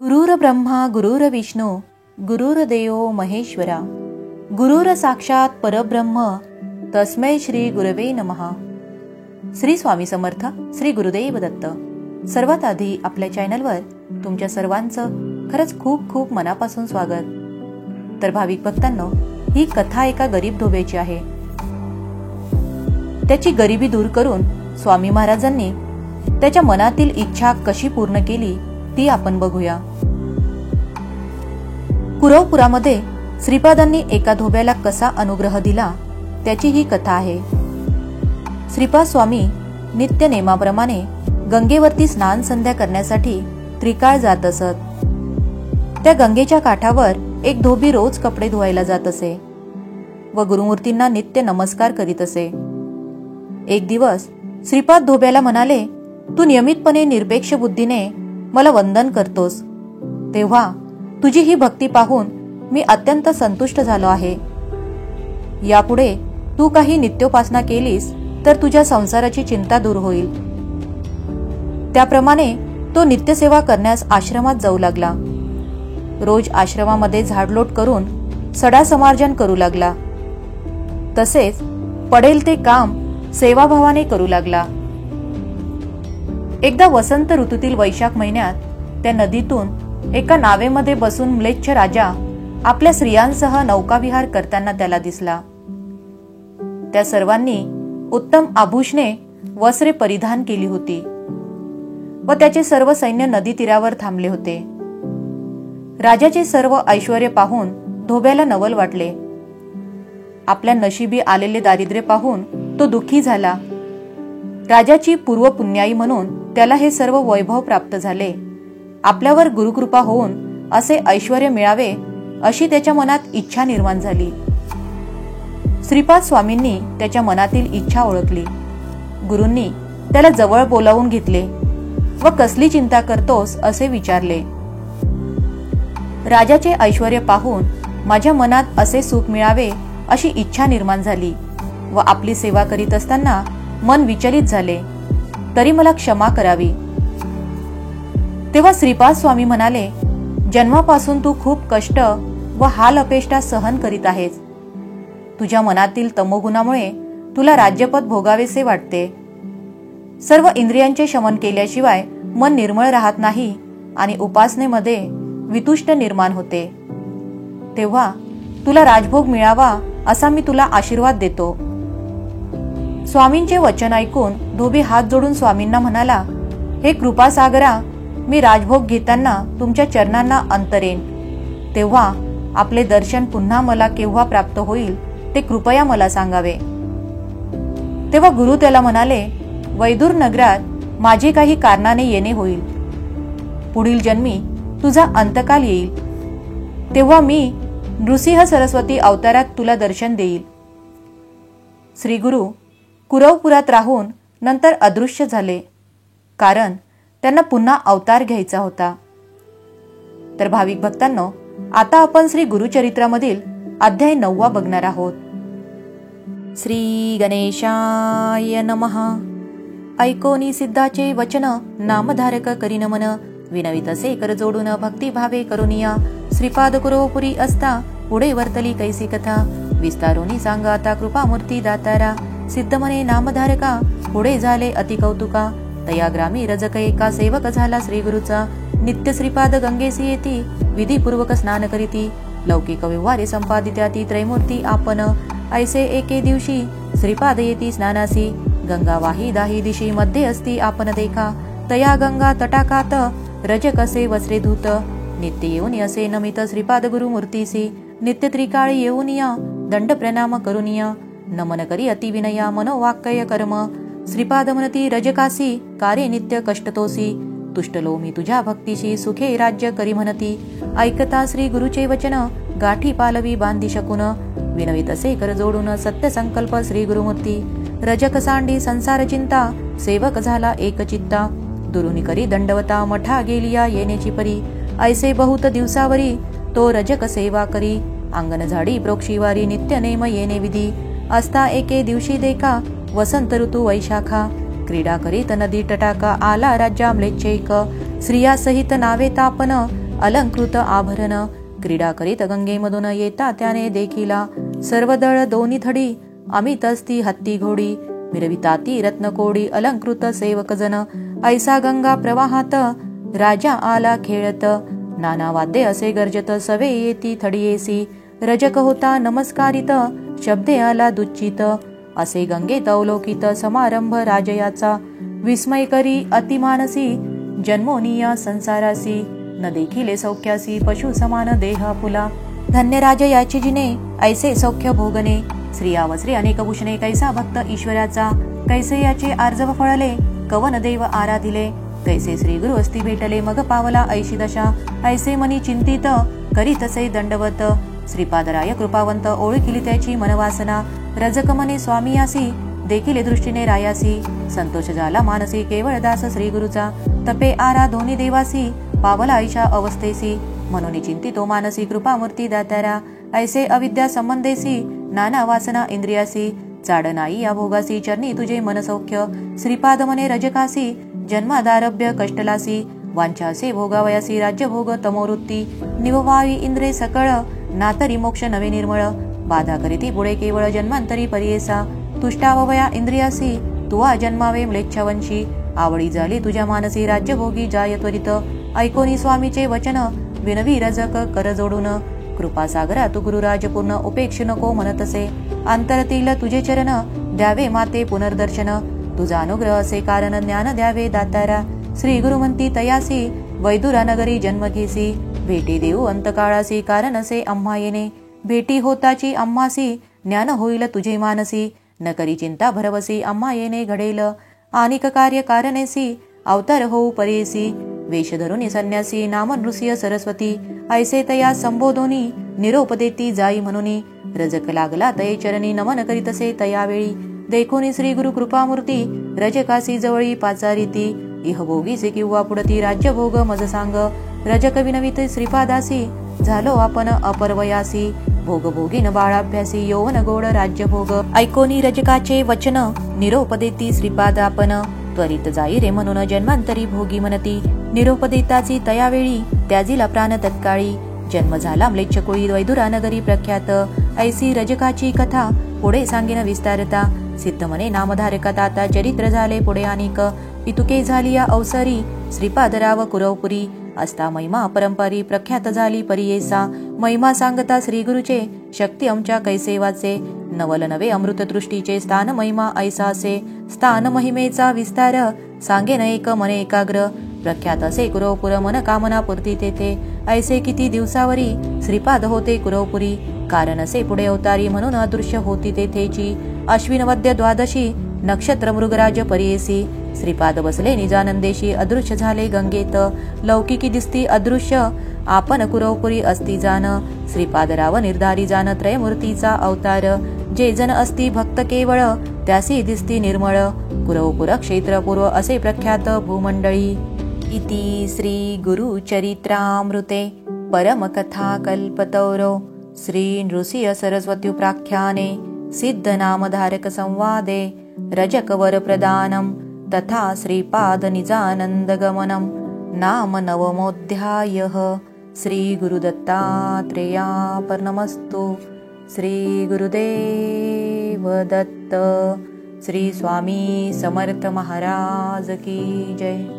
गुरुर ब्रह्मा गुरुर्विष्णू गुरुर्देवो महेश्वरा गुरुर साक्षात परब्रह्म तस्मै श्री गुरवे नमः। श्री स्वामी समर्थ, श्री गुरुदेव दत्त। सर्वात आधी आपल्या चॅनलवर तुमच्या सर्वांचं खरंच खूप खूप मनापासून स्वागत। तर भाविक भक्तांनो, ही कथा एका गरीब धोबेची आहे। त्याची गरिबी दूर करून स्वामी महाराजांनी त्याच्या मनातील इच्छा कशी पूर्ण केली ती आपण बघूया। कुरवपुरामध्ये श्रीपादांनी एका धोब्याला कसा अनुग्रह दिला त्याची ही कथा आहे। श्रीपाद स्वामी नित्य नेमाप्रमाणे गंगेवरती स्नान संध्या करण्यासाठी त्रिकाळ जात असत। त्या गंगेच्या काठावर एक धोबी रोज कपडे धुवायला जात असे व गुरुमूर्तींना नित्य नमस्कार करीत असे। एक दिवस श्रीपाद धोब्याला म्हणाले, तू नियमितपणे निरपेक्ष बुद्धीने मला वंदन करतोस, तेव्हा तुझी ही भक्ती पाहून मी अत्यंत संतुष्ट झालो आहे। यापुढे तू काही नित्योपासना केलीस तर तुझ्या संसाराची चिंता दूर होईल। त्याप्रमाणे तो नित्यसेवा करण्यास आश्रमात जाऊ लागला। रोज आश्रमामध्ये झाडलोट करून सडा समार्जन करू लागला। तसेच पडेल ते काम सेवाभावाने करू लागला। एकदा वसंत ऋतूतील वैशाख महिन्यात त्या नदीतून एका नावेमध्ये बसून म्लेच्छ राजा आपल्या स्त्रियांसह नौकाविहार करताना त्याला दिसला। त्या सर्वांनी उत्तम आभूषणे वस्त्रे परिधान केली होती व त्याचे सर्व सैन्य नदी तीरावर थांबले होते। राजाचे सर्व ऐश्वर्य पाहून धोब्याला नवल वाटले। आपल्या नशिबी आलेले दारिद्र्य पाहून तो दुःखी झाला। राजाची पूर्व पुण्याई म्हणून त्याला हे सर्व वैभव प्राप्त झाले। आपल्यावर गुरुकृपा होऊन असे ऐश्वर्य मिळावे अशी त्याच्या मनात इच्छा निर्माण झाली। श्रीपाद स्वामींनी त्याच्या मनातील इच्छा ओळखली। गुरूंनी त्याला जवळ बोलावून घेतले व कसली चिंता करतोस असे विचारले। राजाचे ऐश्वर्य पाहून माझ्या मनात असे सुख मिळावे अशी इच्छा निर्माण झाली व आपली सेवा करीत असताना मन विचलित झाले, तरी मला क्षमा करावी। तेव्हा श्रीपाद स्वामी म्हणाले, जन्मापासून तू खूप कष्ट व हाल अपेष्टा सहन करीत आहेस। तुझ्या मनातील तमोगुणामुळे तुला राज्यपद भोगावेसे वाटते। सर्व इंद्रियांचे शमन केल्याशिवाय मन निर्मळ राहत नाही आणि उपासनेमध्ये वितुष्ट निर्माण होते। तेव्हा तुला राजभोग मिळावा असा मी तुला आशीर्वाद देतो। स्वामींचे वचन ऐकून धोबी हात जोडून स्वामींना म्हणाला, हे कृपासागरा, मी राजभोग घेताना तुमच्या चरणांना अंतरेन, तेव्हा आपले दर्शन पुन्हा मला केव्हा प्राप्त होईल ते कृपया मला सांगावे। तेव्हा गुरु त्याला म्हणाले, वैदूर नगरात माझे काही कारणाने येणे होईल। पुढील जन्मी तुझा अंतकाल येईल, तेव्हा मी नृसिंह सरस्वती अवतारात तुला दर्शन देईल। श्री गुरु कुरवपुरात राहून नंतर अदृश्य झाले, कारण त्यांना पुन्हा अवतार घ्यायचा होता। तर भाविक भक्तांनो, आता आपण श्री गुरुचरित्रामधील अध्याय 9 बघणार आहोत। श्री गणेशाय नमः। ऐकोनी सिद्धाचे वचन, नामधारक करीन मन, विनवितसे कर जोडून भक्ती भावे करुनिया। श्रीपाद कुरवपुरी असता पुढे वर्तली कैसी कथा, विस्तारोनी सांगा आता कृपामूर्ती दातारा। सिद्ध मने नामधारका पुढे झाले अति कौतुका, तया ग्रामी रजक एका सेवक झाला श्री गुरुचा। नित्य श्रीपाद गंगेसी येती विधीपूर्वक स्नान करीती, लौकिक व्यवहारे संपादित्या ती त्रैमूर्ती आपण। ऐसे एके दिवशी श्रीपाद येती स्नानासी, गंगा वाही दाही दिशी मध्ये असती आपण देखा। तया गंगा तटाकात रजक असे वस्त्रे धूत, नित्य येऊन असे नमित श्रीपाद गुरुमूर्तीसी। नित्य त्रिकाळी येऊन या दंड प्रणाम करुनिया, नमन करी अतिविनया मनोवाक्य कर्म। श्रीपाद म्हणती रजकासी कार्य नित्य कष्टतोसी, तुष्टलो मी तुझ्या भक्तीशी सुखे राज्य करी म्हणती। ऐकता श्री गुरुचे वचन गाठी पालवी बांधी शकून, विनवित असे कर जोडून सत्य संकल्प श्री गुरुमूर्ती। रजक सांडी संसार चिंता, सेवक झाला एक चित्ता। दुरुनी करी दंडवता मठा गेलिया येण्याची परी, ऐसे बहुत दिवसावरी तो रजक सेवा करी। अंगण झाडी प्रोक्षीवारी नित्य नेम येणे विधी, असता एके दिवशी देखा वसंत ऋतू वैशाखा। क्रीडा करीत नदी तटाका आला राज्या म्लेच्छैक, स्त्रिया सहित नावे तापन अलंकृत आभरण क्रीडा करीत गंगेमधून येता त्याने देखिला सर्वदळ दोन्ही थडी अमित असती हत्ती घोडी मिरविता ती रत्नकोडी अलंकृत सेवकजन ऐसा गंगा प्रवाहात राजा आला खेळत नाना वाद्ये असे गर्जत सवे येती थडीयेसी रजक होता नमस्कारित शब्दे आला दुच्चित असे गंगेत अवलोकित समारंभ राजयाचा विस्मय करी अतिमानसी जन्मोनिया संसारासी न देखिले सौख्यासी पशु समान देहा फुला धन्य राजयाची जिने ऐसे सौख्य भोगणे श्रियावश्री अनेक भूषणे कैसा भक्त ईश्वराचा कैसे याचे आर्जव फळले कवन देव आराधिले कैसे श्री गुरु अस्ति भेटले मग पावला ऐशी दशा ऐसे मनी चिंतित करीतसे दंडवत श्रीपादराय कृपावंत ओळखिली त्याची मनवासना रजक मने स्वामियासी देखिले दृष्टीने रायासी संतोष झाला मानसी केवळ दास श्री गुरुचा तपे आरा दोन्ही देवासी पावला ऐशा अवस्थेसी म्हणून चिंतितो मानसी कृपामूर्ती दातारा ऐसे अविद्या संबंधेसी नाना वासना इंद्रियासी चाड नाही या भोगासी चरणी तुझे मनसौख्य श्रीपाद मने रजकासी जन्मादारभ्य कष्टलासी वांछासे भोगावयासी राज्य भोग तमोवृत्ती निववावी इंद्रे सकळ नातरी मोक्ष नवे निर्मळ बाधा करीती पुढे केवळ जन्मांतरी परियेसा तुष्टावया इंद्रियासी तुवा जन्मावे म्लेच्छवंशी आवडी झाली तुझ्या मानसी राज्यभोगी जाय त्वरित ऐकोनी स्वामीचे वचन विनवी रजक कर जोडून कृपासागरा तू गुरुराज पूर्ण उपेक्ष नको म्हणतसे अंतरतील तुझे चरण द्यावे माते पुनर्दर्शन तुझा अनुग्रह असे कारण ज्ञान द्यावे दातारा श्री गुरुमंती तयासी वैदुरा नगरी जन्म घेसी भेटी देऊ अंतकाळासी कारण असे आम्हा येणे भेटी होताची आम्हासी ज्ञान होईल तुझे मानसी न करी चिंता भरवसी आम्हा येणे घडेल अनेक कार्य कारणेसी अवतार होऊ परेसी वेश धरुनी संन्यासी नाम नृसिंह सरस्वती ऐसे तया संबोधोनी निरोप देती जाई म्हणूनी रजक लागला तये चरणी नमन करीतसे तयावेळी देखोनी श्री गुरु कृपामूर्ती रजकासी जवळी पाचारिती इहभोगीचे किंवा पुढती राज्यभोग मज सांग रजक विनवित श्रीपादासी झालो आपण अपरवयासी भोगभोगीन बाळाभ्यासी यौवन गोड राज्यभोग ऐकोनी रजकाचे वचन निरोप देती श्रीपाद आपण त्वरित जाई रे म्हणून जन्मांतरी भोगी म्हणती निरोप देताची तयावेळी त्याजीला प्राण तत्काळी जन्म झाला म्लेच्छकुळी वैदुरा नगरी प्रख्यात ऐसी रजकाची कथा पुढे सांगेन विस्तारता सिद्ध मने नामधारका ताता चरित्र झाले पुढे अनेक इतुके झाली या अवसरी श्रीपादराव कुरवपुरी असता महिमा परंपरी प्रख्यात झाली परियेसा महिमा सांगता श्री गुरुचे शक्ती आमच्या कैसे वाचे नवल नवे अमृतदृष्टीचे स्थान महिमा ऐसा असे स्थान महिमेचा विस्तार सांगेन एक मने एकाग्र प्रख्यात असे कुरवपुर मन कामना पूर्ती तेथे ऐसे किती दिवसावरी श्रीपाद होते कुरवपुरी कारण असे पुढे अवतारी म्हणून अदृश्य होती तेथेची अश्विन वद्य द्वादशी नक्षत्र मृगराज परियेसी श्रीपाद बसले निजानंदेशी अदृश्य झाले गंगेत लौकिकी दिसती अदृश्य आपण कुरवपुरी असती जान श्रीपादराव निर्धारी जान त्रयमूर्तीचा अवतार जे जन असती भक्त केवळ त्यासी दिसती निर्मळ कुरवपुर क्षेत्रपूर्व असे प्रख्यात भूमंडळी इति श्री गुरुचरित्रामृते परमकथा कल्पतौरो श्री नृसिंह सरस्वत्युपाख्याने सिद्धनामधारक संवादे रजकवर प्रदानम तथा श्रीपाद निजानंदगमनम नाम नवमोऽध्यायः श्री गुरुदत्तात्रेयार्पणमस्तु श्री गुरुदेव दत्त श्री स्वामी समर्थ महाराज की जय।